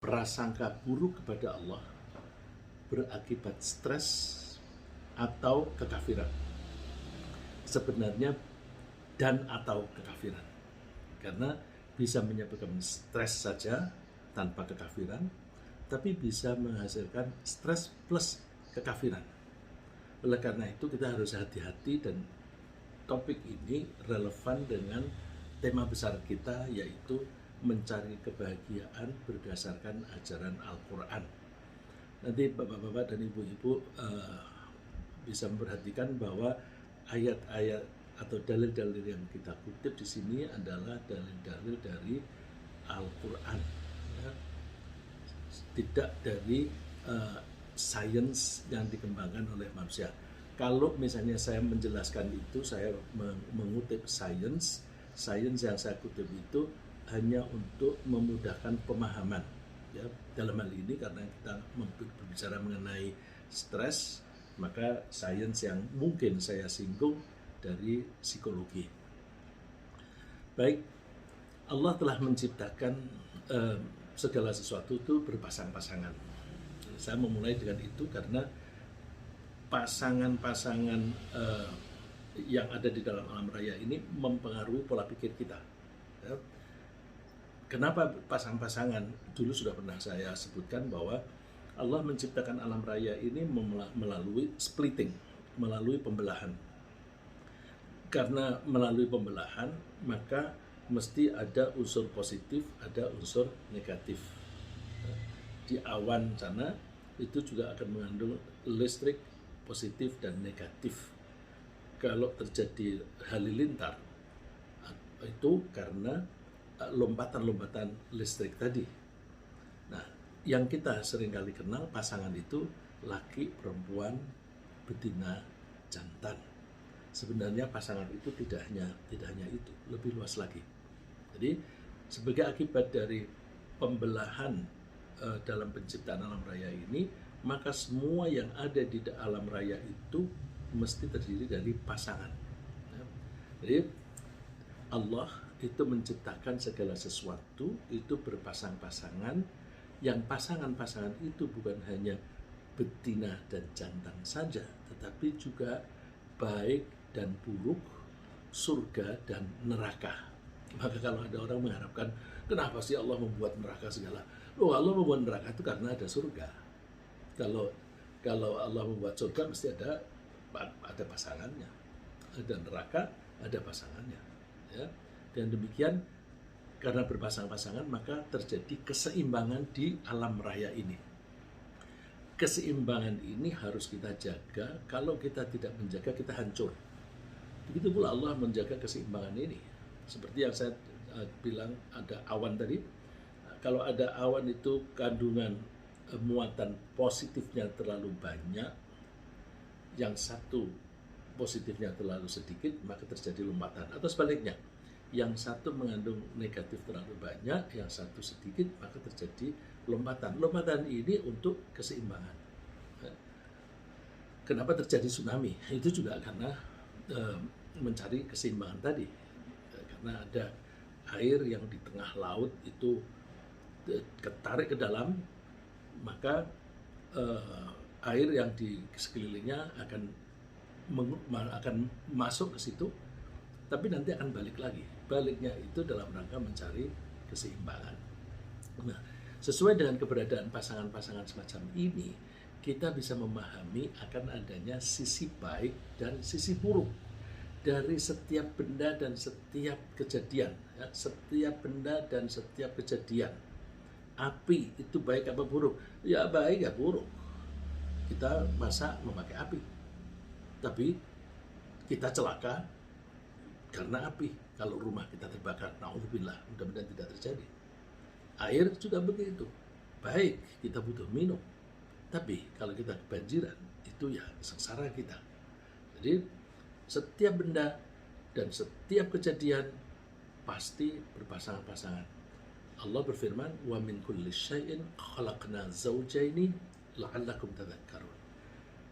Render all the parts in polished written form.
prasangka buruk kepada Allah berakibat stres atau kekafiran. Sebenarnya dan atau kekafiran. Karena bisa menyebabkan stres saja tanpa kekafiran, tapi bisa menghasilkan stres plus kekafiran. Oleh karena itu kita harus hati-hati, dan topik ini relevan dengan tema besar kita, yaitu mencari kebahagiaan berdasarkan ajaran Al-Quran. Nanti bapak-bapak dan ibu-ibu bisa memperhatikan bahwa ayat-ayat atau dalil-dalil yang kita kutip di sini adalah dalil-dalil dari Al-Quran, ya. Tidak dari sains yang dikembangkan oleh manusia. Kalau misalnya saya menjelaskan itu, saya mengutip sains yang saya kutip itu hanya untuk memudahkan pemahaman, ya. Dalam hal ini karena kita berbicara mengenai stres, maka sains yang mungkin saya singgung dari psikologi. Baik, Allah telah menciptakan segala sesuatu itu berpasang-pasangan. Saya memulai dengan itu karena pasangan-pasangan yang ada di dalam alam raya ini mempengaruhi pola pikir kita, ya. Kenapa pasang-pasangan? Dulu sudah pernah saya sebutkan bahwa Allah menciptakan alam raya ini melalui splitting, melalui pembelahan. Karena melalui pembelahan, maka mesti ada unsur positif, ada unsur negatif. Di awan sana itu juga akan mengandung listrik positif dan negatif. Kalau terjadi halilintar, itu karena lompatan-lompatan listrik tadi. Nah, yang kita seringkali kenal pasangan itu laki, perempuan, betina, jantan. Sebenarnya pasangan itu tidak hanya itu, lebih luas lagi. Jadi sebagai akibat dari pembelahan dalam penciptaan alam raya ini, maka semua yang ada di alam raya itu mesti terdiri dari pasangan. Jadi Allah itu menciptakan segala sesuatu itu berpasang-pasangan, yang pasangan-pasangan itu bukan hanya betina dan jantan saja, tetapi juga baik dan buruk, surga dan neraka. Maka kalau ada orang mengharapkan, kenapa sih Allah membuat neraka segala? Oh, Allah membuat neraka itu karena ada surga. Kalau Allah membuat surga mesti ada pasangannya, dan neraka ada pasangannya, ya. Dan demikian, karena berpasang-pasangan maka terjadi keseimbangan di alam raya ini. Keseimbangan ini harus kita jaga. Kalau kita tidak menjaga, kita hancur. Begitu pula Allah menjaga keseimbangan ini. Seperti yang saya bilang, ada awan tadi. Kalau ada awan itu kandungan muatan positifnya terlalu banyak, yang satu positifnya terlalu sedikit, maka terjadi lompatan. Atau sebaliknya, yang satu mengandung negatif terlalu banyak, yang satu sedikit, maka terjadi lompatan. Lompatan ini untuk keseimbangan. Kenapa terjadi tsunami? Itu juga karena mencari keseimbangan tadi. Karena ada air yang di tengah laut itu ketarik ke dalam, maka air yang di sekelilingnya akan masuk ke situ, tapi nanti akan balik lagi. Baliknya itu dalam rangka mencari keseimbangan. Nah, sesuai dengan keberadaan pasangan-pasangan semacam ini, kita bisa memahami akan adanya sisi baik dan sisi buruk dari setiap benda dan setiap kejadian, ya. Setiap benda dan setiap kejadian. Api itu baik apa buruk? Ya baik ya buruk. Kita masa memakai api, tapi kita celaka karena api. Kalau rumah kita terbakar, naudzubillah, mudah-mudahan tidak terjadi. Air juga begitu. Baik, kita butuh minum, tapi kalau kita kebanjiran, itu ya sengsara kita. Jadi setiap benda dan setiap kejadian pasti berpasangan-pasangan. Allah berfirman, wa min kulli syai'in khalaqna zawjaini la'allakum tadhakkarun.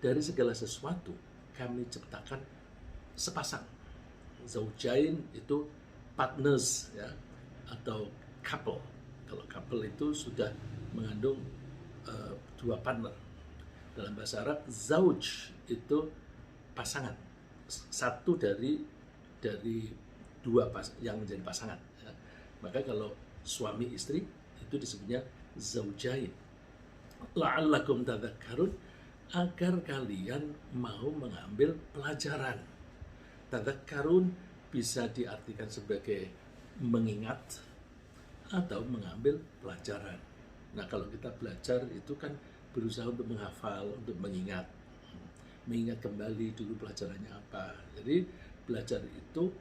Dari segala sesuatu kami ciptakan sepasang. Zaujain itu partners, ya, atau couple. Kalau couple itu sudah mengandung dua partner. Dalam bahasa Arab, zauj itu pasangan, satu dari dua yang menjadi pasangan. Ya. Maka kalau suami istri itu disebutnya zaujain. La'allakum tadhakkarun, agar kalian mau mengambil pelajaran. Tadhakkarun bisa diartikan sebagai mengingat atau mengambil pelajaran. Nah, kalau kita belajar itu kan berusaha untuk menghafal, untuk mengingat kembali dulu pelajarannya apa. Jadi belajar itu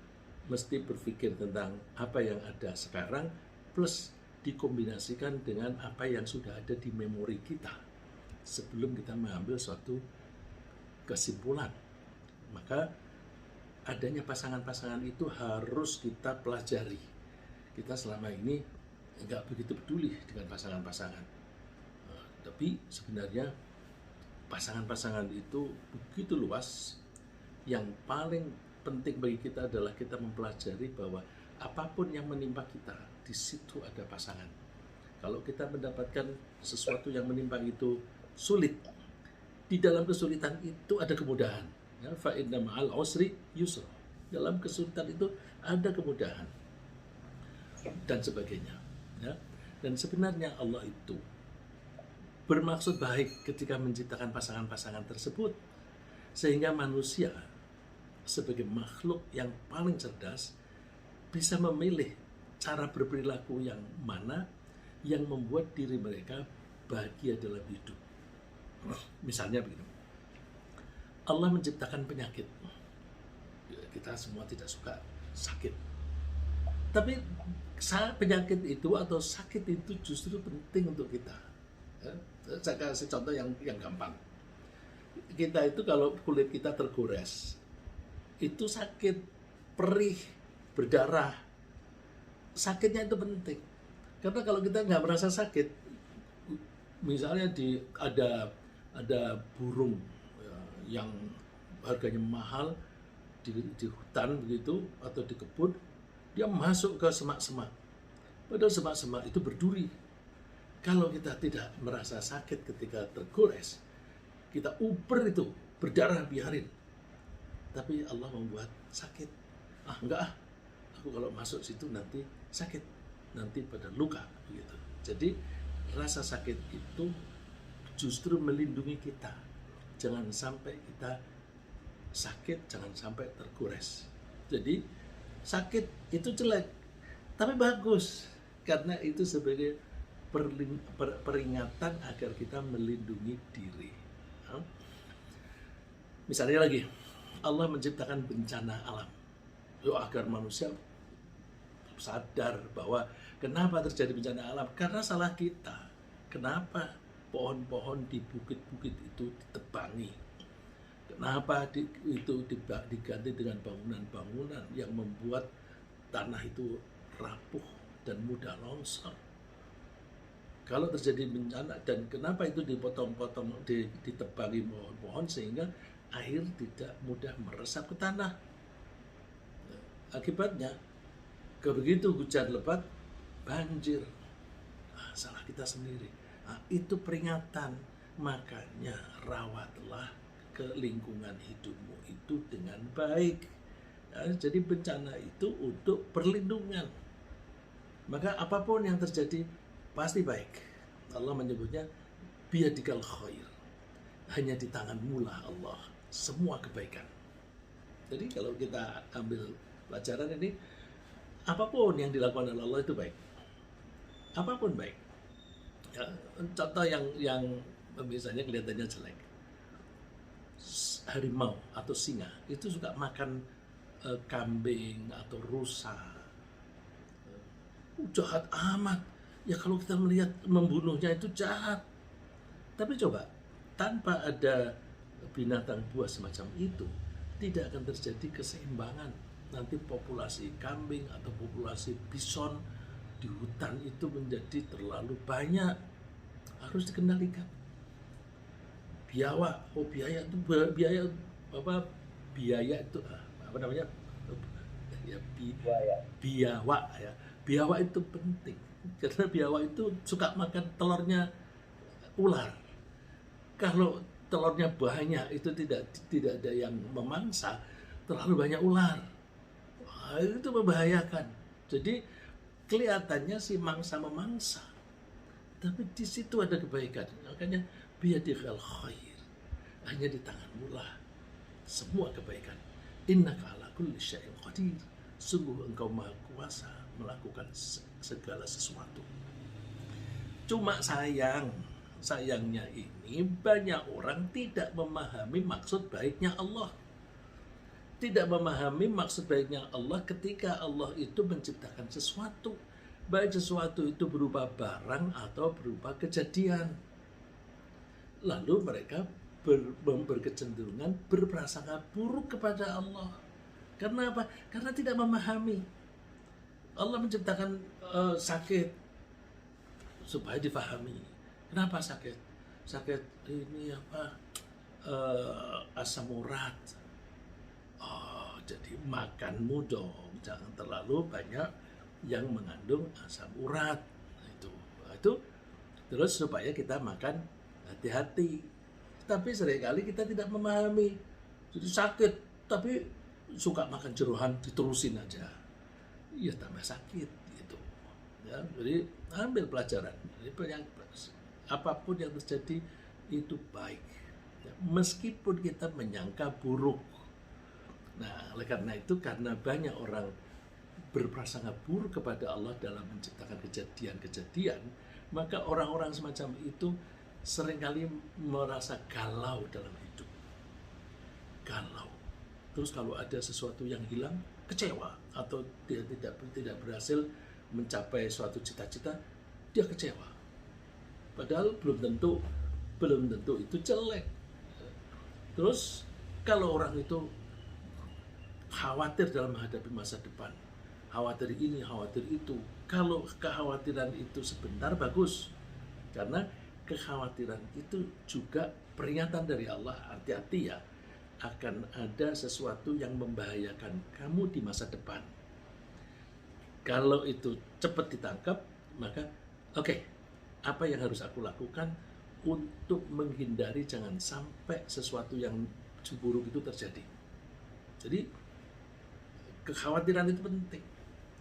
mesti berpikir tentang apa yang ada sekarang plus dikombinasikan dengan apa yang sudah ada di memori kita sebelum kita mengambil suatu kesimpulan. Maka adanya pasangan-pasangan itu harus kita pelajari. Kita selama ini nggak begitu peduli dengan pasangan-pasangan. Tapi sebenarnya pasangan-pasangan itu begitu luas. Yang paling penting bagi kita adalah kita mempelajari bahwa apapun yang menimpa kita, di situ ada pasangan. Kalau kita mendapatkan sesuatu yang menimpa itu sulit, di dalam kesulitan itu ada kemudahan. Ya, fa inna ma'al usri yusra. Dalam kesulitan itu ada kemudahan dan sebagainya. Ya. Dan sebenarnya Allah itu bermaksud baik ketika menciptakan pasangan-pasangan tersebut, sehingga manusia sebagai makhluk yang paling cerdas bisa memilih cara berperilaku yang mana yang membuat diri mereka bahagia dalam hidup. Misalnya begini, Allah menciptakan penyakit. Kita semua tidak suka sakit. Tapi penyakit itu atau sakit itu justru penting untuk kita. Saya kasih contoh yang gampang. Kita itu kalau kulit kita tergores, itu sakit, perih, berdarah. Sakitnya itu penting. Karena kalau kita nggak merasa sakit, misalnya ada burung yang harganya mahal di hutan begitu atau di kebun, dia masuk ke semak-semak. Padahal semak-semak itu berduri. Kalau kita tidak merasa sakit ketika tergores, kita uber itu, berdarah biarin. Tapi Allah membuat sakit. Enggak, aku kalau masuk situ nanti sakit, nanti pada luka begitu. Jadi rasa sakit itu justru melindungi kita. Jangan sampai kita sakit, jangan sampai tergores. Jadi sakit itu jelek, tapi bagus karena itu sebagai peringatan agar kita melindungi diri. Misalnya lagi, Allah menciptakan bencana alam agar manusia sadar bahwa kenapa terjadi bencana alam, karena salah kita. Kenapa pohon-pohon di bukit-bukit itu ditebangi? Kenapa itu diganti dengan bangunan-bangunan yang membuat tanah itu rapuh dan mudah longsor? Kalau terjadi bencana, dan kenapa itu dipotong-potong, ditebangi pohon-pohon sehingga air tidak mudah meresap ke tanah? Akibatnya, begitu hujan lebat, banjir. Salah kita sendiri. Itu peringatan. Makanya rawatlah ke lingkungan hidupmu itu dengan baik. Jadi bencana itu untuk perlindungan. Maka apapun yang terjadi pasti baik. Allah menyebutnya biyadikal khair. Hanya di tanganmu lah Allah semua kebaikan. Jadi kalau kita ambil pelajaran ini, apapun yang dilakukan oleh Allah itu baik. Apapun baik. Ya, contoh yang misalnya kelihatannya jelek. Harimau atau singa itu suka makan kambing atau rusa. Jahat amat. Ya kalau kita melihat membunuhnya itu jahat. Tapi coba, tanpa ada binatang buas semacam itu, tidak akan terjadi keseimbangan. Nanti populasi kambing atau populasi bison di hutan itu menjadi terlalu banyak, harus dikendalikan. Biawak, biaya itu apa namanya? Ya, biawak ya. Biawak itu penting. Karena biawak itu suka makan telurnya ular. Kalau telurnya banyak itu tidak ada yang memangsa, terlalu banyak ular. Wah, itu membahayakan. Jadi kelihatannya si mangsa memangsa, tapi di situ ada kebaikan. Makanya biyadikal khair, hanya di tanganmu lah semua kebaikan. Innaka ala kulli syai'in qadir. Sungguh engkau maha kuasa melakukan segala sesuatu. Cuma sayangnya ini banyak orang tidak memahami maksud baiknya Allah. Tidak memahami maksud baiknya Allah ketika Allah itu menciptakan sesuatu. Baik sesuatu itu berupa barang atau berupa kejadian. Lalu mereka berkecenderungan berprasangka buruk kepada Allah. Karena apa? Karena tidak memahami. Allah menciptakan sakit supaya difahami. Kenapa sakit? Sakit ini apa? Asam urat. Oh, jadi makanmu dong, jangan terlalu banyak yang mengandung asam urat. Itu terus supaya kita makan hati-hati. Tapi seringkali kita tidak memahami. Jadi sakit, tapi suka makan jeroan diterusin aja. Ya tambah sakit gitu. Ya, jadi ambil pelajaran. Jadi apapun yang terjadi itu baik. Ya, meskipun kita menyangka buruk. Nah, oleh karena itu, karena banyak orang berprasangka buruk kepada Allah dalam menciptakan kejadian-kejadian, maka orang-orang semacam itu seringkali merasa galau dalam hidup. Galau. Terus kalau ada sesuatu yang hilang, kecewa. Atau dia tidak berhasil mencapai suatu cita-cita, dia kecewa. Padahal belum tentu itu jelek. Terus kalau orang itu khawatir dalam menghadapi masa depan, khawatir ini, khawatir itu. Kalau kekhawatiran itu sebentar bagus, karena kekhawatiran itu juga peringatan dari Allah. Hati-hati ya, akan ada sesuatu yang membahayakan kamu di masa depan. Kalau itu cepat ditangkap, maka oke, apa yang harus aku lakukan untuk menghindari jangan sampai sesuatu yang buruk itu terjadi. Jadi kekhawatiran itu penting,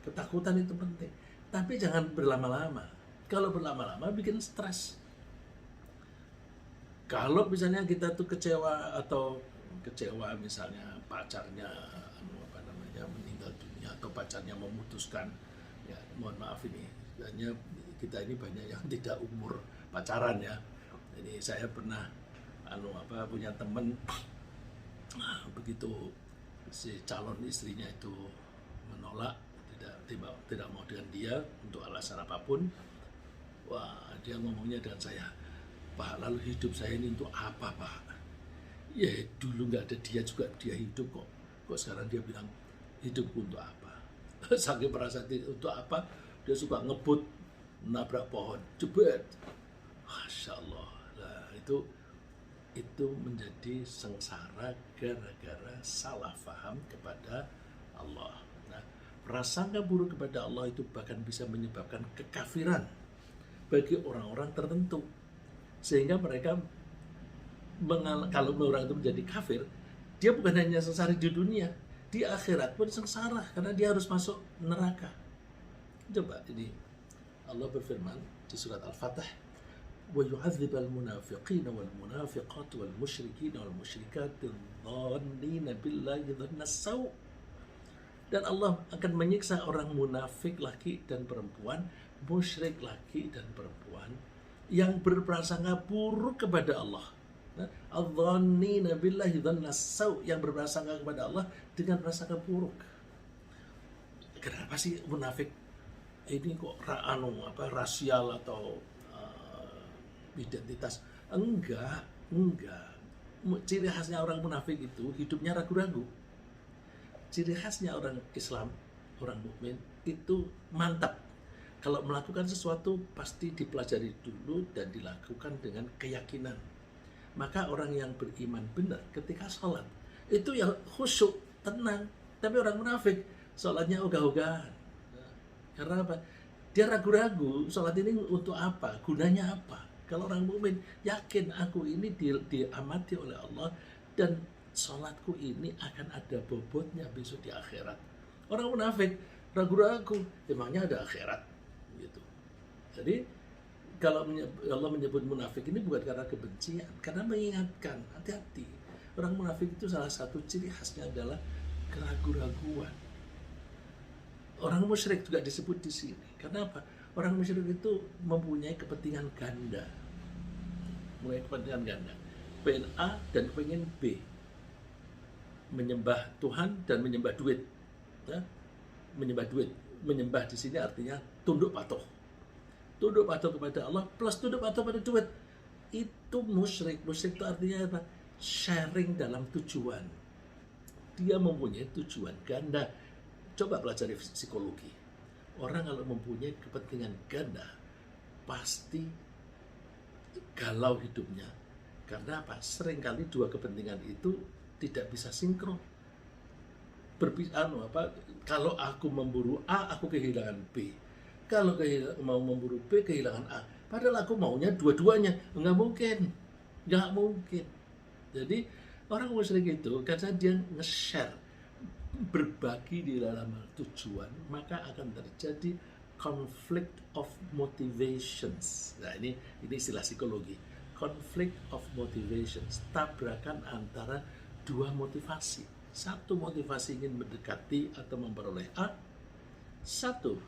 ketakutan itu penting, tapi jangan berlama-lama. Kalau berlama-lama bikin stres. Kalau misalnya kita tuh kecewa misalnya pacarnya meninggal dunia atau pacarnya memutuskan, ya mohon maaf ini, hanya kita ini banyak yang tidak umur pacaran ya. Jadi saya pernah punya teman begitu si calon istrinya itu menolak, tidak mau dengan dia untuk alasan apapun. Wah, dia ngomongnya dengan saya, Pak, lalu hidup saya ini untuk apa, Pak? Ya dulu nggak ada dia juga dia hidup kok. Kok sekarang dia bilang hidupku untuk apa? Saking merasa untuk apa, dia suka ngebut, nabrak pohon, jebet. Masya Allah. Nah, itu menjadi sengsara gara-gara salah faham kepada Allah. Nah, prasangka buruk kepada Allah itu bahkan bisa menyebabkan kekafiran bagi orang-orang tertentu, sehingga mereka kalau orang itu menjadi kafir, dia bukan hanya sengsara di dunia, di akhirat pun sengsara karena dia harus masuk neraka. Coba ini Allah berfirman di surat Al-Fatih, wa yu'adzibal munafiqina wal munafiqat wal musyrikina wal musyrikat dhannina billahi dhannas saw. Dan Allah akan menyiksa orang munafik laki dan perempuan, musyrik laki dan perempuan yang berprasangka buruk kepada Allah. Adzannina billahi dhannas saw, yang berprasangka kepada Allah dengan prasangka buruk. Kenapa sih munafik ini kok rasial atau identitas? Enggak. Ciri khasnya orang munafik itu hidupnya ragu-ragu. Ciri khasnya orang Islam, orang mukmin itu mantap. Kalau melakukan sesuatu pasti dipelajari dulu dan dilakukan dengan keyakinan. Maka orang yang beriman benar ketika sholat itu ya khusyuk, tenang. Tapi orang munafik sholatnya ogah-ogahan. Karena apa? Dia ragu-ragu, sholat ini untuk apa? Gunanya apa? Kalau orang mukmin yakin aku ini diamati oleh Allah dan sholatku ini akan ada bobotnya besok di akhirat. Orang munafik ragu-ragu, emangnya ada akhirat? Gitu. Jadi kalau Allah menyebut munafik ini bukan karena kebencian, karena mengingatkan, hati-hati. Orang munafik itu salah satu ciri khasnya adalah keraguan-raguan. Orang musyrik juga disebut di sini. Karena apa? Orang musyrik itu mempunyai kepentingan ganda. Mempunyai kepentingan ganda. Pengen A dan pengen B. Menyembah Tuhan dan menyembah duit. Nah, menyembah duit. Menyembah di sini artinya tunduk patuh. Tunduk patuh kepada Allah plus tunduk patuh pada duit. Itu musyrik. Musyrik itu artinya apa? Sharing dalam tujuan. Dia mempunyai tujuan ganda. Coba pelajari psikologi. Orang kalau mempunyai kepentingan ganda, pasti galau hidupnya. Karena apa? Seringkali dua kepentingan itu tidak bisa sinkron. Kalau aku memburu A, aku kehilangan B. Kalau mau memburu B, kehilangan A. Padahal aku maunya dua-duanya. Nggak mungkin. Jadi orang musyrik itu karena dia nge-share, berbagi di dalam tujuan, maka akan terjadi conflict of motivations. Nah, ini istilah psikologi. Conflict of motivations, tabrakan antara dua motivasi. Satu motivasi ingin mendekati atau memperoleh A, satu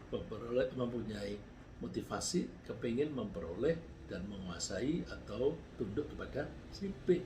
mempunyai motivasi kepingin memperoleh dan menguasai atau tunduk kepada si B.